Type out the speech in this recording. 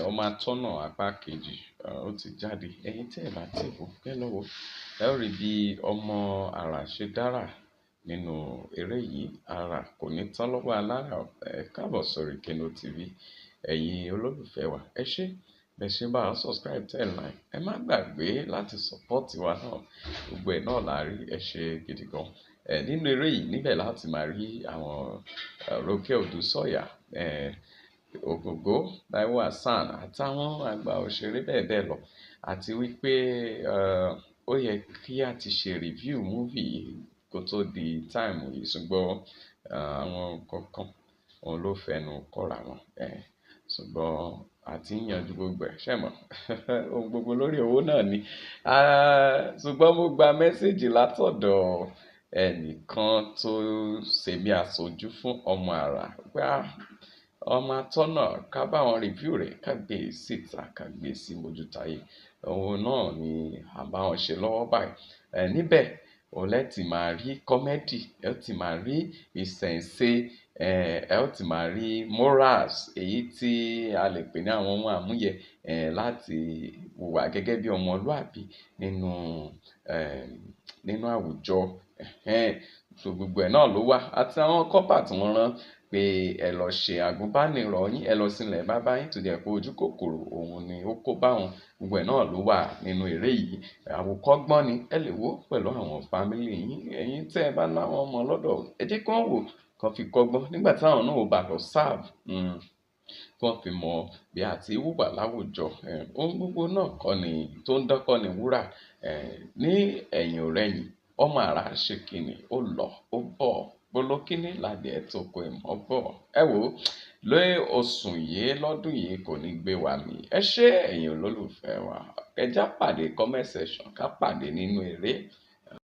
Ọmọ atọ́nà apá kejì ó ti jáde. Ẹ̀yin tí ẹ bá ti wò kẹ́ lọ wò, ẹ ó rí bí ọmọ àrà ṣe dára nínú eré yìí. Àrà kò ní tán lọ́wọ́ alára. Ẹ káàbọ̀ sórí Keno TV. Ẹ̀yin olólùfẹ́ wa, ẹ ṣé bẹ́ẹ̀ ṣe bá wa subscribe tẹ̀ like. Ẹ má gbàgbé láti support wa náà. Gbogbo ẹ̀ náà la rí, ẹ ṣé gidi gan. Nínú eré yìí níbẹ̀ láti máa rí àwọn Ronke Odùsọ̀yà, Ògògó, Taiwo Hassan àtàwọn àgbà òṣèré bẹ́ẹ̀ bẹ́ẹ̀ lọ. Àti wípé ó yẹ kí a ti ṣe review movie yìí kó tó di time yìí, ṣùgbọ́n àwọn kankan òun ló fẹnu kọ́ra wọn. Ṣùgbọ́n àti yanjú gbogbo ẹ̀ ṣẹ̀ mọ́ ohun gbogbo lórí owó náà ni. Ṣùgbọ́n mo gba mẹ́sẹ̀gì látọ̀dọ̀ ẹnìkan tó ṣe bí aṣojú fún ọmọ àrà pé ọmọ atọ́nà ká bá wọn review rẹ̀, ká gbé síta, ká gbé sí mójútáyé. Òun náà ni à bá wọn ṣe lọ́wọ́ báyìí. Níbẹ̀ òun lẹ́ ti máa rí comedy, ẹ ó ti máa rí ìṣẹ̀ǹṣe, ẹ ó ti máa rí morals, èyí tí a lè pè ní àwọn ohun àmúyẹ láti hùwà gẹ́gẹ́ bí ọmọlúàbí nínú àwùjọ. So gbogbo ẹ̀ náà ló wà. Àti àwọn kọ́pà tí wọ́n rán pé ẹ lọ ṣe àgùnbánirọ̀ yín, ẹ lọ sílẹ̀ bàbá yín tó jẹ́ pé ojú kòkòrò òun ni ó kó bá wọn. Gbogbo ẹ̀ náà ló wà nínú eré yìí. Àwòkọ́gbọ́n ni ẹ lè wò pẹ̀lú àwọn family yín. Ẹ̀yin tí ẹ bá láwọn ọmọ lọ́dọ̀, ẹ jẹ́ kí wọ́n wò, kàn fi kọ́gbọ́n nígbà tí àwọn náà ò bá lọ serve. Kí wọ́n fi mọ bí a ti hùwà láwùjọ. Ohun gbogbo náà kọ́ ni tó ń dán kọ́ ni wúrà. Ní ẹ̀yìn ọ̀rẹ̀yìn, ọmọ àrà ṣe kíni, ó lọ, ó bọ̀. Bolókíní ládìẹ tó kó ìmọ̀ bọ̀. Ẹ wò lórí oṣù yìí lọ́dún yìí kò ní gbé wa mì. Ẹ ṣé ẹ̀yin olólùfẹ́ wa. Ẹ já pàdé comment section, ká pàdé nínú eré.